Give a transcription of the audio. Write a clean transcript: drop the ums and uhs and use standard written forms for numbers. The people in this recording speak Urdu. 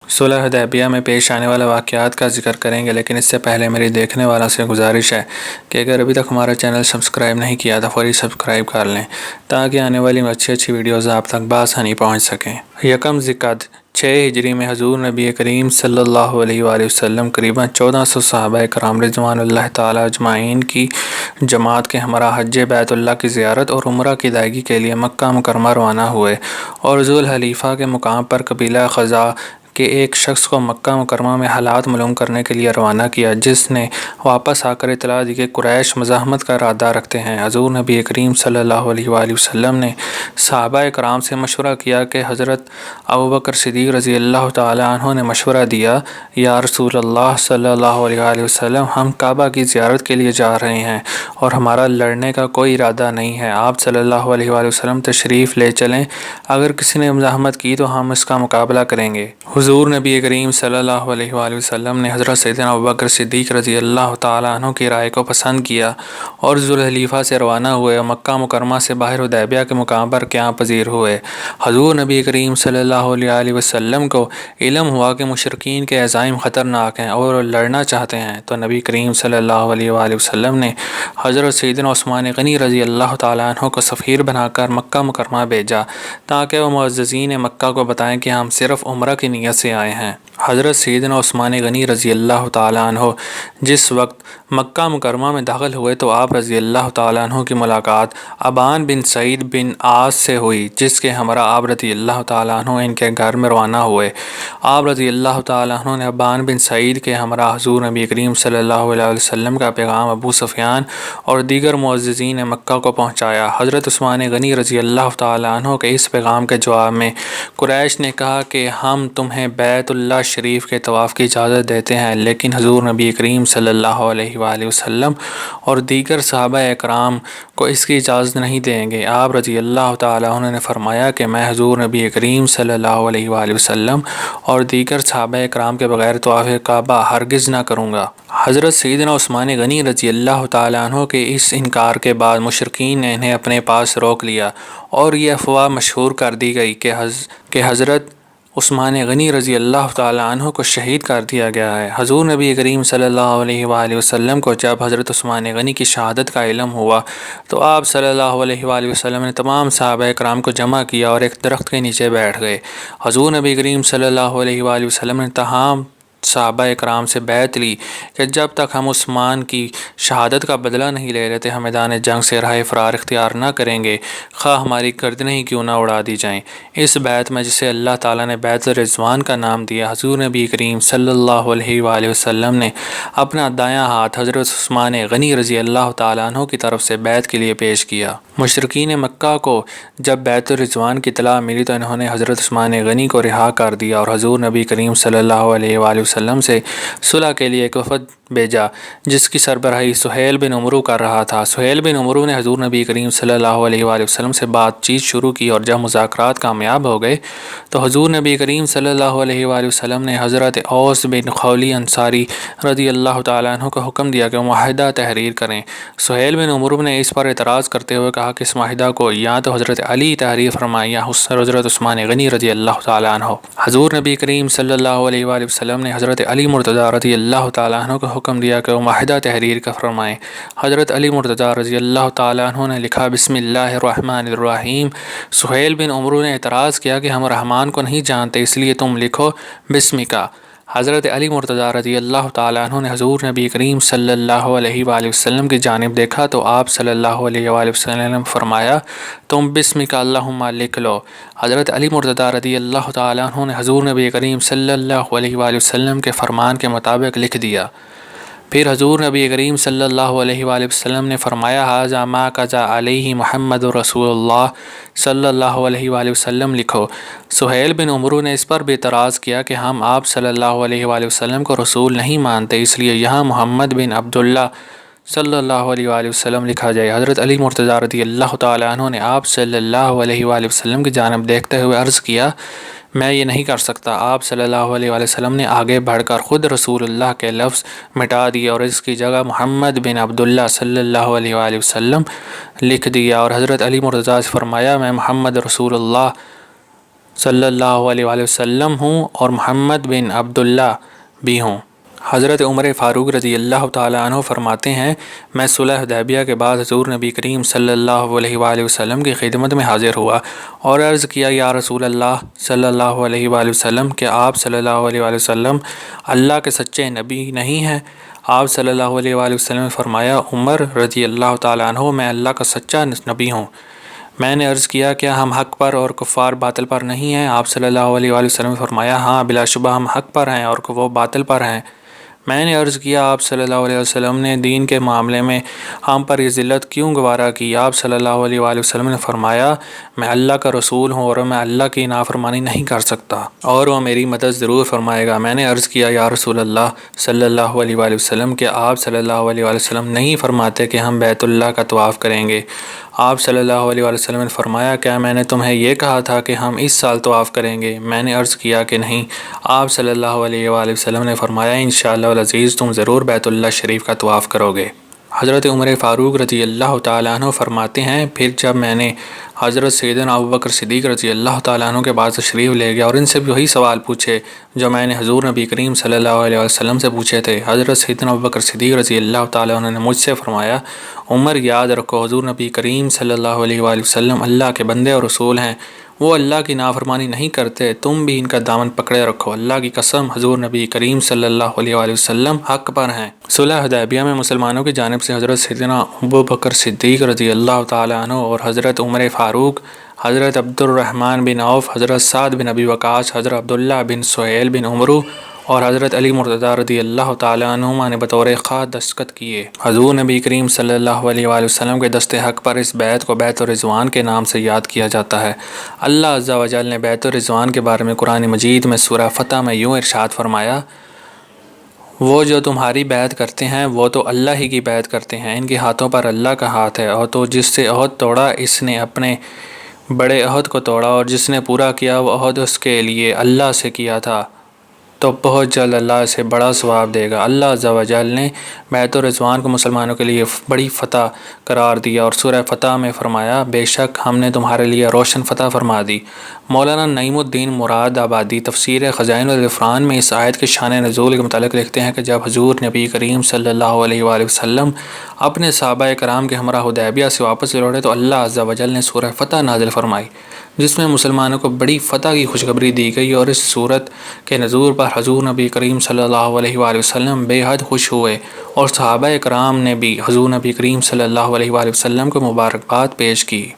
صلح حدیبیہ میں پیش آنے والے واقعات کا ذکر کریں گے، لیکن اس سے پہلے میری دیکھنے والا سے گزارش ہے کہ اگر ابھی تک ہمارا چینل سبسکرائب نہیں کیا تو فوری سبسکرائب کر لیں تاکہ آنے والی اچھی ویڈیوز آپ تک بآسانی پہنچ سکیں۔ یکم ذی-القعدہ 6 ہجری میں حضور نبی کریم صلی اللہ علیہ وآلہ وسلم قریباً 1400 صحابہ کرام رضوان اللہ تعالی اجمعین کی جماعت کے ہمراہ حج بیت اللہ کی زیارت اور عمرہ کی ادائیگی کے لیے مکہ مکرمہ روانہ ہوئے اور ذوالحلیفہ کے مقام پر قبیلہ خزاع کے ایک شخص کو مکہ مکرمہ میں حالات معلوم کرنے کے لیے روانہ کیا، جس نے واپس آ کر اطلاع دی کہ قریش مزاحمت کا ارادہ رکھتے ہیں۔ حضور نبی کریم صلی اللہ علیہ وآلہ وسلم نے صحابہ کرام سے مشورہ کیا کہ حضرت ابوبکر صدیق رضی اللہ تعالی عنہ نے مشورہ دیا، یا رسول اللہ صلی اللہ علیہ وآلہ وسلم، ہم کعبہ کی زیارت کے لیے جا رہے ہیں اور ہمارا لڑنے کا کوئی ارادہ نہیں ہے، آپ صلی اللہ علیہ وآلہ وسلم تشریف لے چلیں، اگر کسی نے مزاحمت کی تو ہم اس کا مقابلہ کریں گے۔ حضور نبی کریم صلی اللہ علیہ وآلہ وسلم نے حضرت سیدنا ابوبکر صدیق رضی اللہ تعالی عنہ کی رائے کو پسند کیا اور ذوالحلیفہ سے روانہ ہوئے اور مکہ مکرمہ سے باہر حدیبیہ کے مقام پر قیام پذیر ہوئے۔ حضور نبی کریم صلی اللہ علیہ وآلہ وسلم کو علم ہوا کہ مشرکین کے عزائم خطرناک ہیں اور لڑنا چاہتے ہیں، تو نبی کریم صلی اللہ علیہ وآلہ وسلم نے حضرت سیدنا عثمان غنی رضی اللہ تعالی عنہ کو سفیر بنا کر مکہ مکرمہ بھیجا تاکہ وہ معززین مکہ کو بتائیں کہ ہم صرف عمرہ کی نیت سے آئے ہیں۔ حضرت سیدنا عثمان غنی رضی اللہ تعالی عنہ جس وقت مکہ مکرمہ میں داخل ہوئے تو آپ رضی اللہ تعالی عنہ کی ملاقات ابان بن سعید بن عاص سے ہوئی، جس کے ہمراہ آپ رضی اللہ تعالی عنہ ان کے گھر میں روانہ ہوئے۔ آپ رضی اللہ تعالی عنہ نے ابان بن سعید کے ہمراہ حضور نبی کریم صلی اللہ علیہ وسلم کا پیغام ابو سفیان اور دیگر معززین مکہ کو پہنچایا۔ حضرت عثمان غنی رضی اللہ تعالی عنہ کے اس پیغام کے جواب میں قریش نے کہا کہ ہم تمہیں بیت اللہ شریف کے طواف کی اجازت دیتے ہیں، لیکن حضور نبی کریم صلی اللہ علیہ وآلہ وسلم اور دیگر صحابہ اکرام کو اس کی اجازت نہیں دیں گے۔ آپ رضی اللہ تعالی عنہ نے فرمایا کہ میں حضور نبی کریم صلی اللہ علیہ وآلہ وسلم اور دیگر صحابہ اکرام کے بغیر طواف کعبہ ہرگز نہ کروں گا۔ حضرت سیدنا عثمان غنی رضی اللہ تعالی عنہ کے اس انکار کے بعد مشرکین نے انہیں اپنے پاس روک لیا اور یہ افواہ مشہور کر دی گئی کہ حضرت عثمان غنی رضی اللہ تعالی عنہ کو شہید کر دیا گیا ہے۔ حضور نبی کریم صلی اللہ علیہ وآلہ وسلم کو جب حضرت عثمان غنی کی شہادت کا علم ہوا تو آپ صلی اللہ علیہ وآلہ وسلم نے تمام صحابہ کرام کو جمع کیا اور ایک درخت کے نیچے بیٹھ گئے۔ حضور نبی کریم صلی اللہ علیہ وآلہ وسلم نے تاہم صحابہ کرام سے بیعت لی کہ جب تک ہم عثمان کی شہادت کا بدلہ نہیں لے لیتے ہم میدان جنگ سے راہ فرار اختیار نہ کریں گے، خواہ ہماری گردنیں ہی کیوں نہ اڑا دی جائیں۔ اس بیعت میں، جسے اللہ تعالیٰ نے بیعت رضوان کا نام دیا، حضور نبی کریم صلی اللہ علیہ وآلہ وسلم نے اپنا دایاں ہاتھ حضرت عثمان غنی رضی اللہ تعالیٰ عنہ کی طرف سے بیعت کے لیے پیش کیا۔ مشرکین مکہ کو جب بیعت رضوان کی اطلاع ملی تو انہوں نے حضرت عثمان غنی کو رہا کر دیا اور حضور نبی کریم صلی اللہ علیہ وآلہ وسلم سے صلح کے لیے ایک وفد بھیجا، جس کی سربراہی سہیل بن عمرو کر رہا تھا۔ سہیل بن عمرو نے حضور نبی کریم صلی اللہ علیہ وآلہ وسلم سے بات چیت شروع کی اور جب مذاکرات کامیاب ہو گئے تو حضور نبی کریم صلی اللہ علیہ وآلہ وسلم نے حضرت اوس بن خولی انصاری رضی اللہ تعالیٰ عنہ کو حکم دیا کہ وہ معاہدہ تحریر کریں۔ سہیل بن عمرو نے اس پر اعتراض کرتے ہوئے کہا کہ اس معاہدہ کو یا تو حضرت علی تحریر فرمائیں یا حضرت عثمان غنی رضی اللہ تعالیٰ عنہ۔ حضور نبی کریم صلی اللہ علیہ وآلہ وسلم نے حضرت علی مرتضیٰ رضی اللہ تعالیٰ عنہ کو حکم دیا کہ وہ معاہدہ تحریر کا فرمائیں۔ حضرت علی مرتضیٰ رضی اللہ تعالیٰ عنہ نے لکھا، بسم اللہ الرحمن الرحیم۔ سہیل بن عمرو نے اعتراض کیا کہ ہم رحمان کو نہیں جانتے، اس لیے تم لکھو بسمکا۔ حضرت علی مرتضیٰ رضی اللہ تعالیٰ عنہ نے حضور نبی کریم صلی اللہ علیہ وآلہ وسلم کی جانب دیکھا تو آپ صلی اللہ علیہ وآلہ وسلم نے فرمایا، تم بسمک اللہم لکھ لو۔ حضرت علی مرتضیٰ رضی اللہ تعالیٰ عنہ نے حضور نبی کریم صلی اللہ علیہ وآلہ وسلم کے فرمان کے مطابق لکھ دیا۔ پھر حضور نبی کریم صلی اللہ علیہ وآلہ وسلم نے فرمایا، ھذا ما قضى علیہ محمد رسول اللہ صلی اللہ علیہ وآلہ وسلم لکھو۔ سہیل بن عمرو نے اس پر بھی اعتراض کیا کہ ہم آپ صلی اللہ علیہ وآلہ وسلم کو رسول نہیں مانتے، اس لیے یہاں محمد بن عبداللہ صلی اللہ علیہ وآلہ وسلم لکھا جائے۔ حضرت علی مرتضیٰ رضی اللہ تعالیٰ عنہ نے آپ صلی اللہ علیہ وآلہ وسلم کی جانب دیکھتے ہوئے عرض کیا، میں یہ نہیں کر سکتا۔ آپ صلی اللہ علیہ وآلہ وسلم نے آگے بڑھ کر خود رسول اللہ کے لفظ مٹا دیے اور اس کی جگہ محمد بن عبداللہ صلی اللہ علیہ وآلہ وسلم لکھ دیا اور حضرت علی مرتضیٰ سے فرمایا، میں محمد رسول اللہ صلی اللہ علیہ وآلہ وسلم ہوں اور محمد بن عبداللہ بھی ہوں۔ حضرت عمر فاروق رضی اللہ تعالیٰ عنہ فرماتے ہیں، میں صلح حدیبیہ کے بعد حضور نبی کریم صلی اللہ علیہ وآلہ وسلم کی خدمت میں حاضر ہوا اور عرض کیا، یا رسول اللہ صلی اللہ علیہ وآلہ وسلم، کہ آپ صلی اللہ علیہ وآلہ وسلم اللہ کے سچے نبی نہیں ہیں؟ آپ صلی اللہ علیہ وآلہ وسلم نے فرمایا، عمر رضی اللہ تعالیٰ عنہ، میں اللہ کا سچا نبی ہوں۔ میں نے عرض کیا، کیا ہم حق پر اور کفار باطل پر نہیں ہیں؟ آپ صلی اللہ علیہ وآلہ وسلم نے فرمایا، ہاں بلا شبہ ہم حق پر ہیں اور وہ باطل پر ہیں۔ میں نے عرض کیا، آپ صلی اللہ علیہ وسلم نے دین کے معاملے میں ہم پر یہ ذلت کیوں گوارا کی؟ آپ صلی اللہ علیہ وآلہ وسلم نے فرمایا، میں اللہ کا رسول ہوں اور میں اللہ کی نافرمانی نہیں کر سکتا اور وہ میری مدد ضرور فرمائے گا۔ میں نے عرض کیا، یا رسول اللہ صلی اللہ علیہ وآلہ وسلم، کہ آپ صلی اللہ علیہ وآلہ وسلم نہیں فرماتے کہ ہم بیت اللہ کا طواف کریں گے؟ آپ صلی اللہ علیہ وآلہ وسلم نے فرمایا، کیا میں نے تمہیں یہ کہا تھا کہ ہم اس سال طواف کریں گے؟ میں نے عرض کیا کہ نہیں۔ آپ صلی اللہ علیہ وآلہ وسلم نے فرمایا، انشاءاللہ العزیز تم ضرور بیت اللہ شریف کا طواف کرو گے۔ حضرت عمر فاروق رضی اللہ تعالیٰ عنہ فرماتے ہیں، پھر جب میں نے حضرت سیدنا ابوبکر صدیق رضی اللہ تعالیٰ عنہ کے بعد تشریف لے گیا اور ان سے بھی وہی سوال پوچھے جو میں نے حضور نبی کریم صلی اللہ علیہ وسلم سے پوچھے تھے۔ حضرت سیدنا ابوبکر صدیق رضی اللہ تعالیٰ عنہ نے مجھ سے فرمایا، عمر یاد رکھو، حضور نبی کریم صلی اللہ علیہ وآلہ وسلم اللہ کے بندے اور رسول ہیں، وہ اللہ کی نافرمانی نہیں کرتے، تم بھی ان کا دامن پکڑے رکھو، اللہ کی قسم حضور نبی کریم صلی اللہ علیہ وآلہ وسلم حق پر ہیں۔ صلح حدیبیہ میں مسلمانوں کی جانب سے حضرت سیدنا ابوبکر صدیق رضی اللہ تعالیٰ عنہ اور حضرت عمر فاروق، حضرت عبد الرحمن بن عوف، حضرت سعد بن ابی وقاص، حضرت عبداللہ بن سہیل بن عمرو اور حضرت علی مرتضیٰ رضی اللہ تعالیٰ عنہما نے بطور خاص دستخط کیے۔ حضور نبی کریم صلی اللہ علیہ وآلہ وسلم کے دست حق پر اس بیت کو بیت الرضوان کے نام سے یاد کیا جاتا ہے۔ اللہ عز و جل نے بیت الرضوان کے بارے میں قرآن مجید میں سورہ فتح میں یوں ارشاد فرمایا، وہ جو تمہاری بیعت کرتے ہیں وہ تو اللہ ہی کی بیعت کرتے ہیں، ان کے ہاتھوں پر اللہ کا ہاتھ ہے، اور تو جس سے عہد توڑا اس نے اپنے بڑے عہد کو توڑا، اور جس نے پورا کیا وہ عہد اس کے لیے اللہ سے کیا تھا، تو بہت جلد اللہ اسے بڑا ثواب دے گا۔ اللہ عز و جل نے بیت الرضوان کو مسلمانوں کے لیے بڑی فتح قرار دیا اور سورہ فتح میں فرمایا، بے شک ہم نے تمہارے لیے روشن فتح فرما دی۔ مولانا نعیم الدین مراد آبادی تفسیر خزائن العرفان میں اس آیت کے شان نزول کے متعلق لکھتے ہیں کہ جب حضور نبی کریم صلی اللہ علیہ وآلہ وسلم اپنے صحابہ کرام کے ہمراہ حدیبیہ سے واپس لوٹے تو اللہ عز و جل نے سورہ فتح نازل فرمائی، جس میں مسلمانوں کو بڑی فتح کی خوشخبری دی گئی، اور اس صورت کے نزول پر حضور نبی کریم صلی اللہ علیہ وآلہ وسلم بے حد خوش ہوئے اور صحابہ کرام نے بھی حضور نبی کریم صلی اللہ علیہ وآلہ وسلم کو مبارکباد پیش کی۔